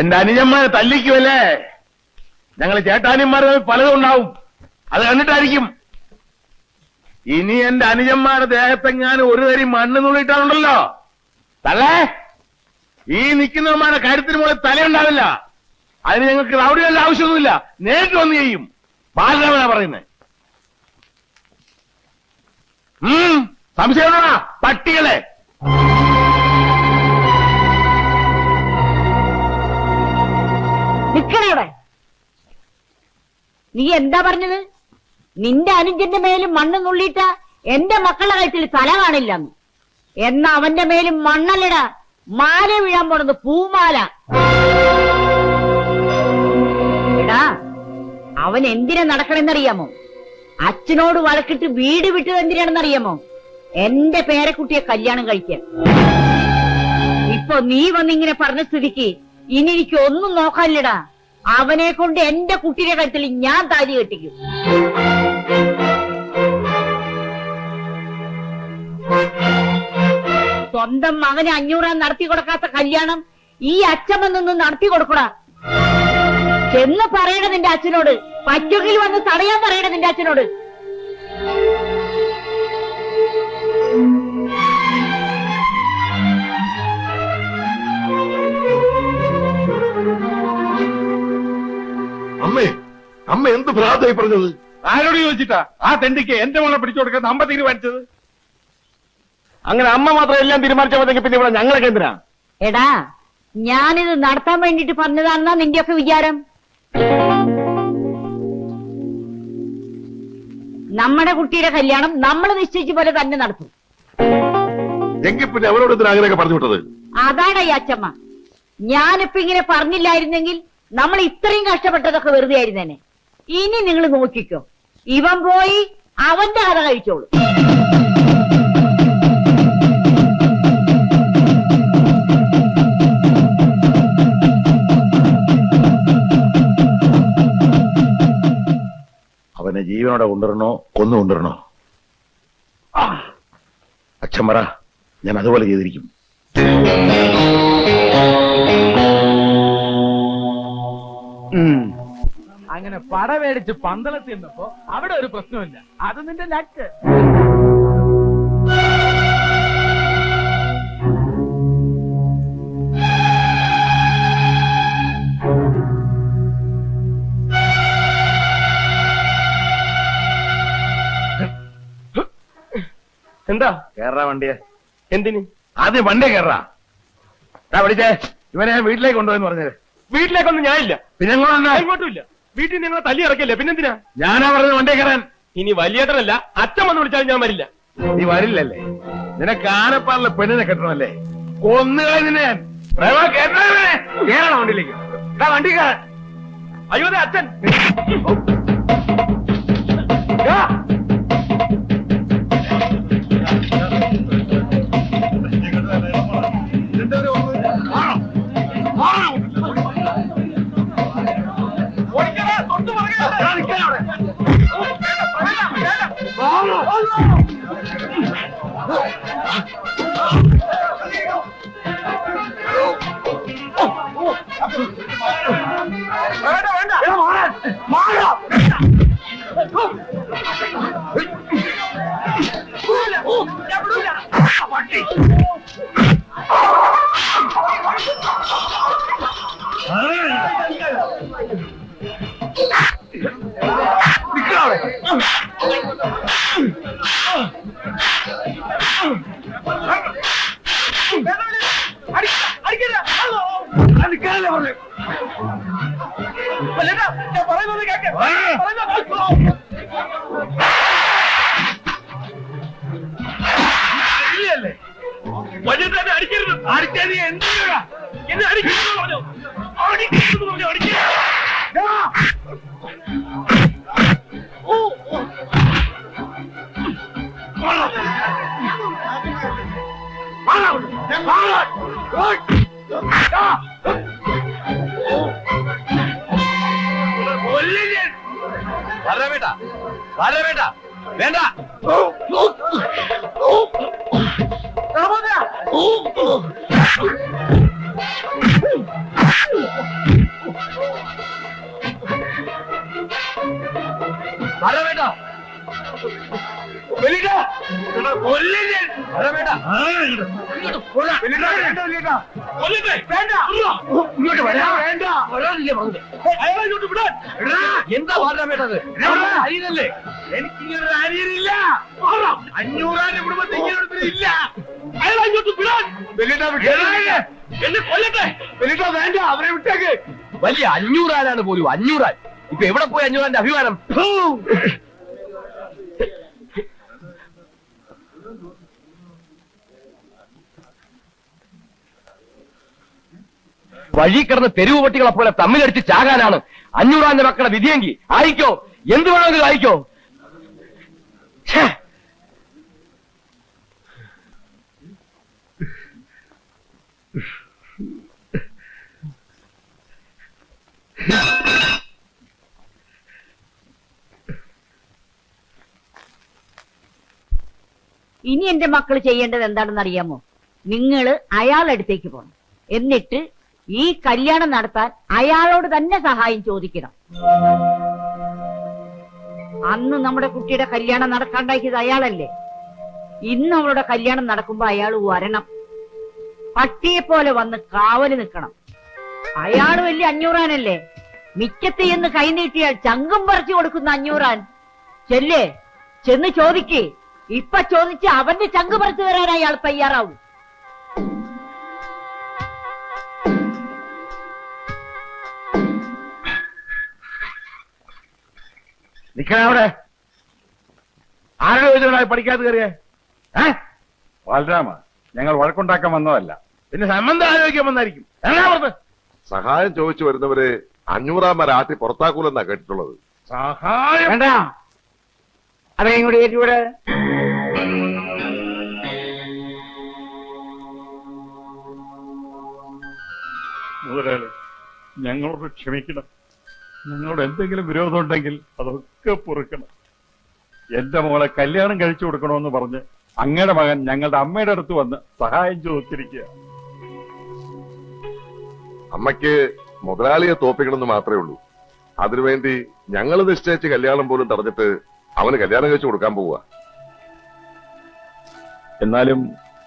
എന്റെ അനുജന്മാരെ തല്ലിക്കുമല്ലേ? ഞങ്ങൾ ചേട്ടാനിമാരെ പലതും ഉണ്ടാവും, അത് കണ്ടിട്ടായിരിക്കും. ഇനി എന്റെ അനുജന്മാരുടെ ദേഹത്തെങ്ങാനും ഒരു തരി മണ്ണ് നുള്ളിട്ടാണുണ്ടല്ലോ തള്ളേ, ഈ നിൽക്കുന്നവന്മാരുടെ കാര്യത്തിന് മുകളിൽ തലയുണ്ടാവില്ല. അതിന് ഞങ്ങൾക്ക് റൗഡികളുടെ ആവശ്യമൊന്നുമില്ല, നേരിട്ട് വന്ന് ചെയ്യും. ബാലരാമനാ പറയുന്നത്. സംശയമാണോ പട്ടികളെ? നിക്കണവിടെ. നീ എന്താ പറഞ്ഞത്? നിന്റെ അനുജന്റെ മേലും മണ്ണ് നുള്ളിയിട്ട എന്റെ മക്കളുടെ കഴുത്തിൽ തല കാണില്ലെന്ന്. എന്നാ അവന്റെ മേലും മണ്ണല്ലടാ, മാല വീഴാൻ പോണത്, പൂമാല. എടാ, അവൻ എന്തിനാ നടക്കണെന്നറിയാമോ? അച്ഛനോട് വഴക്കിട്ട് വീട് വിട്ടത് എന്തിനാണെന്നറിയാമോ? എന്റെ പേരക്കുട്ടിയെ കല്യാണം കഴിക്കാൻ. ഇപ്പൊ നീ വന്നിങ്ങനെ പറഞ്ഞ സ്ഥിതിക്ക് ഇനി എനിക്ക് ഒന്നും നോക്കാനില്ലടാ. അവനെ കൊണ്ട് എന്റെ കുട്ടിയുടെ കഴുത്തിൽ ഞാൻ താലി കെട്ടിക്കും. സ്വന്തം മകന് 500 നടത്തി കൊടുക്കാത്ത കല്യാണം ഈ അച്ഛൻ നിന്ന് നടത്തി കൊടുക്കടാ. ചെന്ന് പറയണ നിന്റെ അച്ഛനോട്, പറ്റുകിൽ വന്ന് തടയാൻ പറയണ നിന്റെ അച്ഛനോട്. അമ്മ എന്ത് ഭ്രാന്തായി പറഞ്ഞത്? ആരോട് ചോദിച്ചിട്ടാ ആ തെണ്ടിക്ക് എന്റെ മോളെ പിടിച്ചു കൊടുക്കാൻ അമ്മ തീരുമാനിച്ചത്? അങ്ങനെ അമ്മ മാത്രം എല്ലാം തീരുമാനിച്ചപ്പോഴത്തേക്ക് പിന്നെ ഇവിടെ ഞങ്ങളൊക്കെ എന്തിനാ? എടാ, ഞാനിത് നടത്താൻ വേണ്ടിട്ട് പറഞ്ഞതാണെന്നാ നിന്റെയൊക്കെ വിചാരം? നമ്മുടെ കുട്ടിയുടെ കല്യാണം നമ്മൾ നിശ്ചയിച്ച പോലെ തന്നെ നടത്തും. എങ്കിൽ പിന്നെ അവരോട് അങ്ങനെയൊക്കെ പറഞ്ഞു വിട്ടത്? അതാണ് ഈ അച്ഛമ്മ. ഞാനിപ്പോ ഇങ്ങനെ പറഞ്ഞില്ലായിരുന്നെങ്കിൽ നമ്മൾ ഇത്രയും കഷ്ടപ്പെട്ടതൊക്കെ വെറുതെ ആയിരുന്നേനെ. ഇനി നിങ്ങൾ നോക്കിക്കോ, ഇവൻ പോയി അവന്റെ കഥ കഴിച്ചോളൂ. അവനെ ജീവനോടെ കൊണ്ടുവരണോ കൊന്നു കൊണ്ടുവരണോ? അച്ഛൻ പറ, ഞാൻ അതുപോലെ ചെയ്തിരിക്കും. അങ്ങനെ പട മേടിച്ച് പന്തളത്തിൽ നിന്നപ്പോ അവിടെ ഒരു പ്രശ്നമില്ല. അത് നിന്റെ ലക്ക്. എന്താ കേറാ വണ്ടിയെ? എന്തിന്? ആദ്യം വണ്ടിയെ കേറാ. വിളിച്ചേ, ഇവനെ ഞാൻ വീട്ടിലേക്ക് കൊണ്ടുപോയെന്ന് പറഞ്ഞത്. വീട്ടിലേക്കൊന്നും ഞാനില്ല. പിന്നെ ഇങ്ങോട്ടും ഇല്ല. വീട്ടിൽ നിങ്ങൾ തല്ലി ഇറക്കില്ലേ, പിന്നെന്തിനാ? ഞാനാ പറഞ്ഞത് വണ്ടിയെ കയറാൻ. ഇനി വലിയേട്ടനല്ല, അച്ഛൻ വന്ന് വിളിച്ചാലും ഞാൻ വരില്ല. നീ വരില്ലല്ലേ? നിനക്ക് ആനപ്പാറിലെ പെണ്ണിനെ കെട്ടണമല്ലേ? കൊന്നുകളെ നിന്നെ ഞാൻ. കേറണ വണ്ടിയിലേക്ക്. വണ്ടി കയറാൻ. അയ്യോ അച്ഛൻ. വേണ്ട. വേണ്ട. എന്താ വാടാമേട്ടത്? അരിയല്ലേ? എനിക്കിങ്ങനൊരു അരിയനില്ല. 500 കുടുംബത്തിൽ ഇങ്ങനെ ഇല്ല. അയാൾ അങ്ങോട്ട് വിടാൻ. എന്നെ കൊല്ലട്ടെ. വേണ്ട, അവരെ വിട്ടേക്ക്. വലിയ 500 പോലും. 500. ഇപ്പൊ എവിടെ പോയി 500 അഭിമാനം? വഴി കിടന്ന് തെരുവ് പട്ടികളെ പോലെ തമ്മിലടിച്ച് ചാകാനാണ് 500 മക്കളെ വിധിയെങ്കിൽ ആയിക്കോ, എന്ത് വേണമെങ്കിലും ആയിക്കോ. ഇനി എന്റെ മക്കൾ ചെയ്യേണ്ടത് എന്താണെന്ന് അറിയാമോ? നിങ്ങള് അയാളടുത്തേക്ക് പോകണം. എന്നിട്ട് ഈ കല്യാണം നടത്താൻ അയാളോട് തന്നെ സഹായം ചോദിക്കണം. അന്ന് നമ്മുടെ കുട്ടിയുടെ കല്യാണം നടക്കാണ്ടാക്കിയത് അയാളല്ലേ? ഇന്ന് അവളുടെ കല്യാണം നടക്കുമ്പോ അയാൾ വരണം. പട്ടിയെ പോലെ വന്ന് കാവല് നിൽക്കണം. അയാള് വലിയ 500 മിക്കത്ത് എന്ന് കൈനീട്ടിയാൽ ചങ്കും പറിച്ചു കൊടുക്കുന്ന 500. ചെല്ലേ, ചെന്ന് ചോദിക്കേ. ഇപ്പൊ ചോദിച്ച് അവന്റെ ചങ്ക് പറിച്ചു തരാൻ അയാൾ തയ്യാറാവും. നിക്കണവിടെ. ആരുടെ ചോദിച്ചാൽ പഠിക്കാതെ കയറിയേ? ബാലരാമ, ഞങ്ങൾ വഴക്കുണ്ടാക്കാൻ വന്നതല്ല. പിന്നെ സംബന്ധം ആലോചിക്കാൻ വന്നായിരിക്കും. എറണാകുളത്ത് സഹായം ചോദിച്ചു വരുന്നവരെ 500 ആട്ടി പുറത്താക്കൂലെന്നാ കേട്ടിട്ടുള്ളത്. സഹായം വേണ്ട, അതെയും കൂടി ഏറ്റുകൂടെ. മുതലാളി, ഞങ്ങളോട് ക്ഷമിക്കണം. ഞങ്ങളോട് എന്തെങ്കിലും വിരോധം ഉണ്ടെങ്കിൽ അതൊക്കെ പൊറുക്കണം. എന്റെ മോളെ കല്യാണം കഴിച്ചു കൊടുക്കണമെന്ന് പറഞ്ഞ് അങ്ങയുടെ മകൻ ഞങ്ങളുടെ അമ്മയുടെ അടുത്ത് വന്ന് സഹായം ചോദിച്ചിരിക്കുക. അമ്മയ്ക്ക് മുതലാളിയെ തോപ്പിക്കണമെന്ന് മാത്രമേ ഉള്ളൂ. അതിനുവേണ്ടി ഞങ്ങൾ നിശ്ചയിച്ച് കല്യാണം പോലും തടഞ്ഞിട്ട് അവന് കല്യാണം കഴിച്ചു കൊടുക്കാൻ പോവുക. എന്നാലും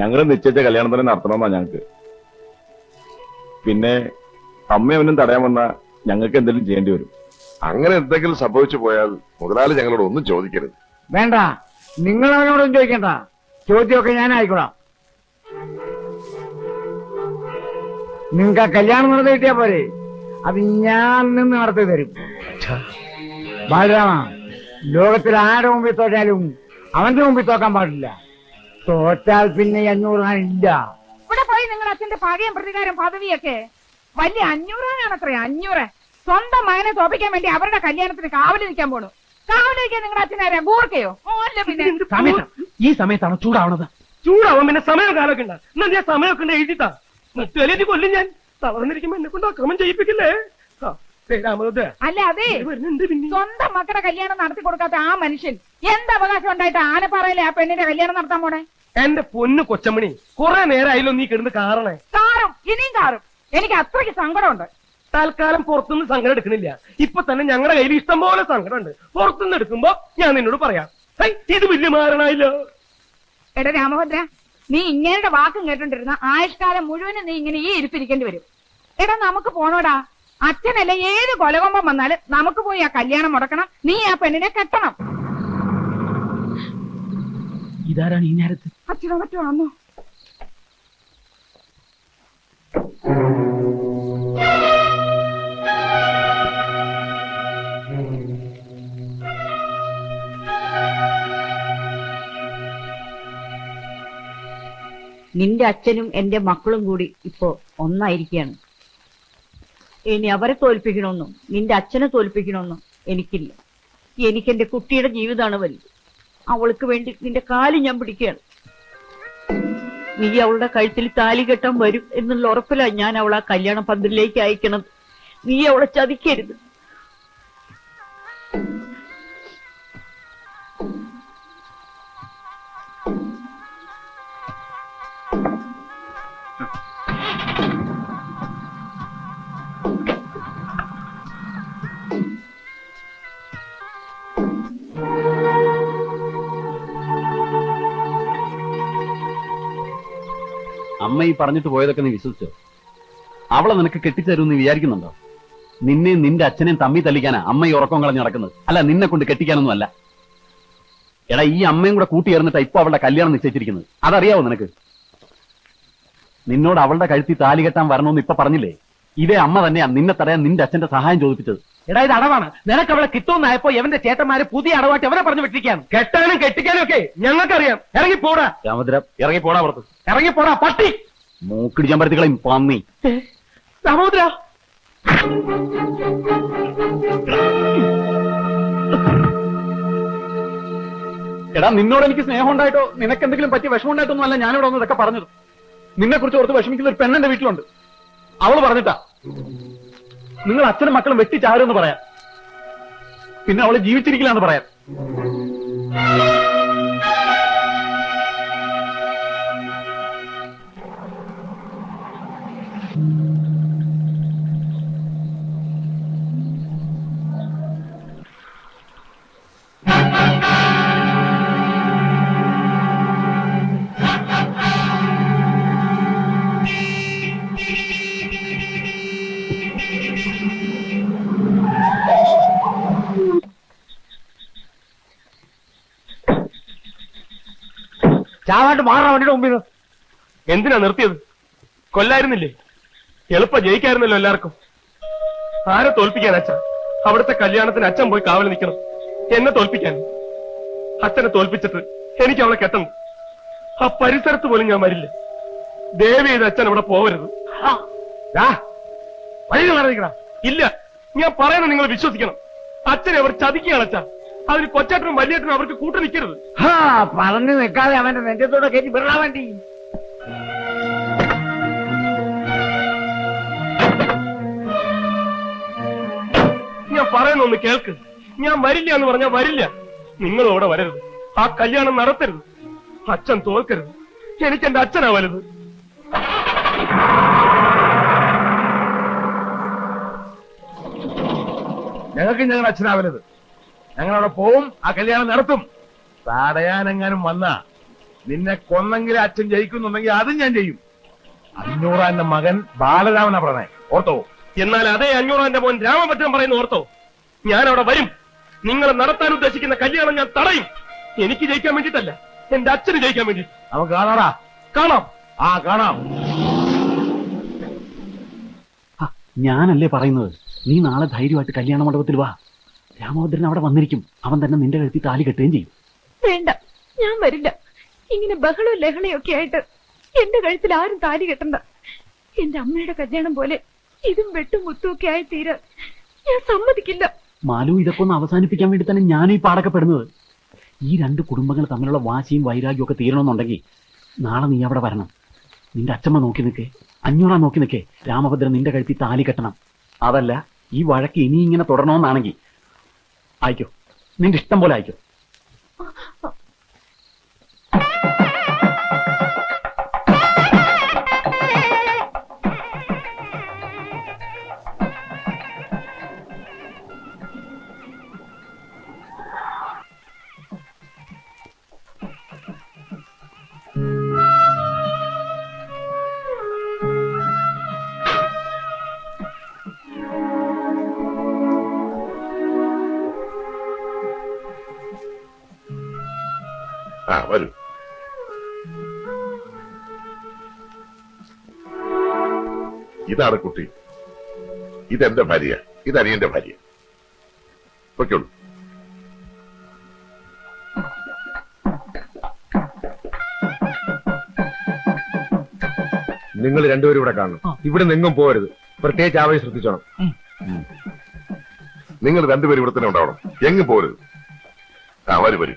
ഞങ്ങൾ നിശ്ചയിച്ച കല്യാണം തന്നെ നടത്തണമെന്നാ ഞങ്ങൾക്ക്. പിന്നെ അമ്മയൊന്നും തടയാൻ വന്ന ഞങ്ങൾക്ക് എന്തെങ്കിലും ചെയ്യേണ്ടി വരും. അങ്ങനെ എന്തെങ്കിലും സംഭവിച്ചു പോയാൽ മുതലാളി ഞങ്ങളോട് ഒന്നും ചോദിക്കരുത്. വേണ്ട, നിങ്ങൾ അവനോടൊന്നും ചോദിക്കണ്ട. ചോദ്യമൊക്കെ ഞാൻ ആയിക്കോളാം. നിങ്ങൾക്ക് ആ കല്യാണം നടത്തി കിട്ടിയാ പോരെ? അത് ഞാൻ നിന്ന് നടത്തി തരും. ബാലരാമ, ലോകത്തിൽ ആരുടെ മുമ്പിൽ തോറ്റാലും അവന്റെ മുമ്പിൽ തോക്കാൻ പാടില്ല. തോറ്റാൽ പിന്നെ 500 ഇല്ല. ഇവിടെ പോയി നിങ്ങൾ അച്ഛന്റെ പകയും പ്രതികാരം പദവിയൊക്കെ വലിയ 500 അത്രേ. 500 സ്വന്തം മകനെ തോപ്പിക്കാൻ വേണ്ടി അവരുടെ കല്യാണത്തിന് കാവല് നിൽക്കാൻ പോണു. കാവല് നിൽക്കാൻ നിങ്ങളുടെ അച്ഛനാരാ? ഗൂർക്കയോ? അല്ല പിന്നെ ഈ സമയത്താണ് ചൂടാവണത്. ചൂടാവും. പിന്നെ സമയം കാലൊക്കെ ഉണ്ട്. എന്നാ ഞാൻ സമയമൊക്കെ ഉണ്ട് എഴുതിത്താ. മറ്റു കൊല്ലും ഞാൻ. തളർന്നിരിക്കുമ്പോ എന്നെ കൊണ്ട് അക്രമം ചെയ്യിപ്പിക്കില്ലേ? അല്ല, അതെ, സ്വന്തം മക്കളുടെ കല്യാണം നടത്തി കൊടുക്കാത്ത ആ മനുഷ്യൻ എന്ത് അവകാശം ഉണ്ടായിട്ട് ആനപ്പാറയിലെ ആ പെണ്ണിന്റെ കല്യാണം നടത്താൻ പോണേ? എന്റെ പൊന്നു കൊച്ചമണി, കുറെ നേരമായല്ലോ നീ കിടന്ന് കാറണേ. കാറും, ഇനിയും കാറും. എനിക്ക് അത്രയ്ക്ക് സങ്കടമുണ്ട്. തൽക്കാലം പുറത്തുനിന്ന് സങ്കടം എടുക്കണില്ല. ഇപ്പൊ തന്നെ ഞങ്ങളുടെ കയ്യിൽ ഇഷ്ടം പോലെ സങ്കടമുണ്ട്. പുറത്തുനിന്ന് എടുക്കുമ്പോ ഞാൻ നിന്നോട് പറയാം. ഇത് വലിയ മാറണായില്ലോ. എടാ രാമഭദ്ര, നീ ഇങ്ങനെയുടെ വാക്കും കേട്ടോണ്ടിരുന്ന ആയുഷ്കാലം മുഴുവനും നീ ഇങ്ങനെ ഈ ഇരിപ്പിരിക്കേണ്ടി വരും. എടാ, നമുക്ക് പോണോടാ. അച്ഛനല്ല ഏത് കൊലകൊമ്പം വന്നാലും നമുക്ക് പോയി ആ കല്യാണം മുടക്കണം. നീ ആ പെണ്ണിനെ കെട്ടണം. ഇതാരാണ് ഈ നേരത്ത്? അച്ഛനോ മറ്റോ ആണോ? നിന്റെ അച്ഛനും എന്റെ മക്കളും കൂടി ഇപ്പോ ഒന്നായിരിക്കുകയാണ്. ഇനി അവരെ തോൽപ്പിക്കണമെന്നും നിന്റെ അച്ഛനെ തോൽപ്പിക്കണമെന്നും എനിക്കില്ല. എനിക്കെന്റെ കുട്ടിയുടെ ജീവിതമാണ് വലുത്. അവൾക്ക് വേണ്ടി നിന്റെ കാല് ഞാൻ പിടിക്കുകയാണ്. നീ അവളുടെ കഴുത്തിൽ താലി കെട്ടാൻ വരും എന്നുള്ള ഉറപ്പിലാണ് ഞാൻ അവളെ ആ കല്യാണ പന്തലിലേക്ക് അയക്കണത്. നീ അവളെ ചതിക്കരുത്. അമ്മ ഈ പറഞ്ഞിട്ട് പോയതൊക്കെ നീ വിശ്വസിച്ചോ? അവളെ നിനക്ക് കെട്ടിച്ചേരുമെന്ന് വിചാരിക്കുന്നുണ്ടോ? നിന്നെയും നിന്റെ അച്ഛനെയും തമ്മി തല്ലിക്കാനാ അമ്മ ഈ ഉറക്കം കളഞ്ഞ് നടക്കുന്നത്, അല്ല നിന്നെ കൊണ്ട് കെട്ടിക്കാനൊന്നും അല്ല. എടാ, ഈ അമ്മയും കൂടെ കൂട്ടിയേർന്നിട്ടാ ഇപ്പൊ അവളുടെ കല്യാണം നിശ്ചയിച്ചിരിക്കുന്നത്. അതറിയാവോ നിനക്ക്? നിന്നോട് അവളുടെ കഴുത്തി താലി കെട്ടാൻ വരണമെന്ന് ഇപ്പൊ പറഞ്ഞില്ലേ? ഇതേ അമ്മ തന്നെയാ നിന്നെ തടയാൻ നിന്റെ അച്ഛന്റെ സഹായം ചോദിപ്പിച്ചത്. എടാ, ഇത് അടവാണ്. നിനക്ക് അവളെ കിട്ടുമെന്നായപ്പോ എവന്റെ ചേട്ടന്മാര് പുതിയ അടവായിട്ട് എവരെ പറഞ്ഞു വിട്ടിരിക്കുകയാണ്. കെട്ടാനും കെട്ടിക്കാനും ഒക്കെ ഞങ്ങൾക്കറിയാം. ഇറങ്ങിപ്പോടാ രാമഭദ്ര, ഇറങ്ങിപ്പോടാ പുറത്ത്. ഇറങ്ങിപ്പോടാ പട്ടി. മൂക്കിടിച്ചാൻ പരത്തികളെയും പന്നി. സഹോദര, എടാ, നിന്നോട് എനിക്ക് സ്നേഹം ഉണ്ടായിട്ടോ നിനക്ക് എന്തെങ്കിലും പറ്റിയ വിഷമം ഉണ്ടായിട്ടൊന്നും അല്ല ഞാനിവിടെ വന്ന് ഇതൊക്കെ പറഞ്ഞത്. നിന്നെ കുറിച്ച് ഓർത്ത് വിഷമിക്കുന്ന ഒരു പെണ്ണെന്റെ വീട്ടിലുണ്ട്. അവള് പറഞ്ഞിട്ടാ നിങ്ങൾ അച്ഛനും മക്കളും വെട്ടിച്ചാരുമെന്ന് പറയാം, പിന്നെ അവള് ജീവിച്ചിരിക്കില്ലാന്ന് പറയാം. ചാവാണ്ട് മാറാ വണ്ടിയുടെ മുമ്പിൽ. എന്തിനാ നിർത്തിയത്? കൊല്ലായിരുന്നില്ലേ? എളുപ്പം ജയിക്കായിരുന്നല്ലോ എല്ലാവർക്കും. ആരെ തോൽപ്പിക്കാൻ അച്ഛൻ? അവിടുത്തെ കല്യാണത്തിന് അച്ഛൻ പോയി കാവൽ നിൽക്കണം. എന്നെ തോൽപ്പിക്കാൻ. അച്ഛനെ തോൽപ്പിച്ചിട്ട് എനിക്ക് അവളെ കെട്ടണം. ആ പരിസരത്ത് പോലും ഞാൻ വരില്ല. ദേവി ചെയ്ത് അച്ഛൻ അവിടെ പോവരുത്. ഇല്ല, ഞാൻ പറയുന്നത് നിങ്ങൾ വിശ്വസിക്കണം. അച്ഛനെ അവർ ചതിക്കുകയാണ് അച്ഛാ. അതിന് കൊച്ചേട്ടനും വലിയേട്ടനും അവർക്ക് കൂട്ടു നിൽക്കരുത്. പറഞ്ഞു നിൽക്കാതെ അവന്റെ നെഞ്ചത്തോടെ കയറ്റി വിടാൻ വേണ്ടി. ഞാൻ പറയുന്ന ഒന്ന് കേൾക്ക്. ഞാൻ വരില്ല എന്ന് പറഞ്ഞാൽ വരില്ല. നിങ്ങളും അവിടെ വരരുത്. ആ കല്യാണം നടത്തരുത്. അച്ഛൻ തോൽക്കരുത്. എനിക്ക് എന്റെ അച്ഛനാ വലുത്. ഞങ്ങൾക്ക് ഞങ്ങളുടെ അച്ഛനാ വലുത്. ഞങ്ങളവിടെ പോവും, ആ കല്യാണം നടത്തും. തടയാനെങ്ങാനും വന്നാ നിന്നെ കൊന്നെങ്കിലും അച്ഛൻ ജയിക്കുന്നുണ്ടെങ്കിൽ അതും ഞാൻ ചെയ്യും. 500 മകൻ ബാലരാമനാ പറഞ്ഞേ, ഓർത്തോ? എന്നാൽ അതേ 500 മോൻ രാമഭദ്രൻ പറയുന്നു, ഓർത്തോ? ഞാൻ അവിടെ വരും. നിങ്ങൾ നടത്താൻ ഉദ്ദേശിക്കുന്ന കല്യാണം ഞാൻ തടയും. എനിക്ക് ജയിക്കാൻ വേണ്ടിയിട്ടല്ല, എന്റെ അച്ഛന് ജയിക്കാൻ വേണ്ടി. നമുക്ക് കാണാടാ, കാണാം. ആ കാണാം. ഞാനല്ലേ പറയുന്നത്, നീ നാളെ ധൈര്യമായിട്ട് കല്യാണ മണ്ഡപത്തിൽ വാ. രാമഭദ്രൻ അവിടെ വന്നിരിക്കും. അവൻ തന്നെ നിന്റെ കഴുത്തി താലി കെട്ടുകയും ചെയ്യും. വേണ്ട, ഞാൻ വരില്ല. ഇങ്ങനെ ബഹളവും ലഹളയൊക്കെ ആയിട്ട് എന്റെ കഴുത്തിൽ ആരും താലി കെട്ടണ്ട. എന്റെ അമ്മയുടെ കല്യാണം പോലെ ഇതും വെട്ടും മുത്തുമൊക്കെ ആയി തീരാൻ ഞാൻ സമ്മതിക്കില്ല. മാലു, ഇതൊക്കെ ഒന്ന് അവസാനിപ്പിക്കാൻ വേണ്ടി തന്നെ ഞാനീ പാടക്കപ്പെടുന്നത്. ഈ 2 കുടുംബങ്ങൾ തമ്മിലുള്ള വാശിയും വൈരാഗ്യവും ഒക്കെ തീരണമെന്നുണ്ടെങ്കിൽ നാളെ നീ അവിടെ വരണം. നിന്റെ അച്ഛമ്മ നോക്കി നിൽക്കേ, 500 നോക്കി നിൽക്കേ. രാമഭദ്രൻ നിന്റെ കഴുത്തി താലി കെട്ടണം. അതല്ല, ഈ വഴക്ക് ഇനി ഇങ്ങനെ തുടരണമെന്നാണെങ്കിൽ ആയിക്കോ, നിന്റെ ഇഷ്ടം പോലെ ആയിക്കോ. വരൂ. ഇതാണ് കുട്ടി. ഇതെന്റെ ഭാര്യ, ഇത് അനിയന്റെ ഭാര്യ. പൊയ്ക്കോളൂ. നിങ്ങൾ രണ്ടുപേരും ഇവിടെ കാണണം. ഇവിടെ നിങ്ങും പോകരുത്. പ്രത്യേകിച്ച് ആവേശം ശ്രദ്ധിച്ചോണം. നിങ്ങൾ രണ്ടുപേരും ഇവിടെ തന്നെ ഉണ്ടാവണം, എങ്ങും പോരുത്. വരൂ വരൂ.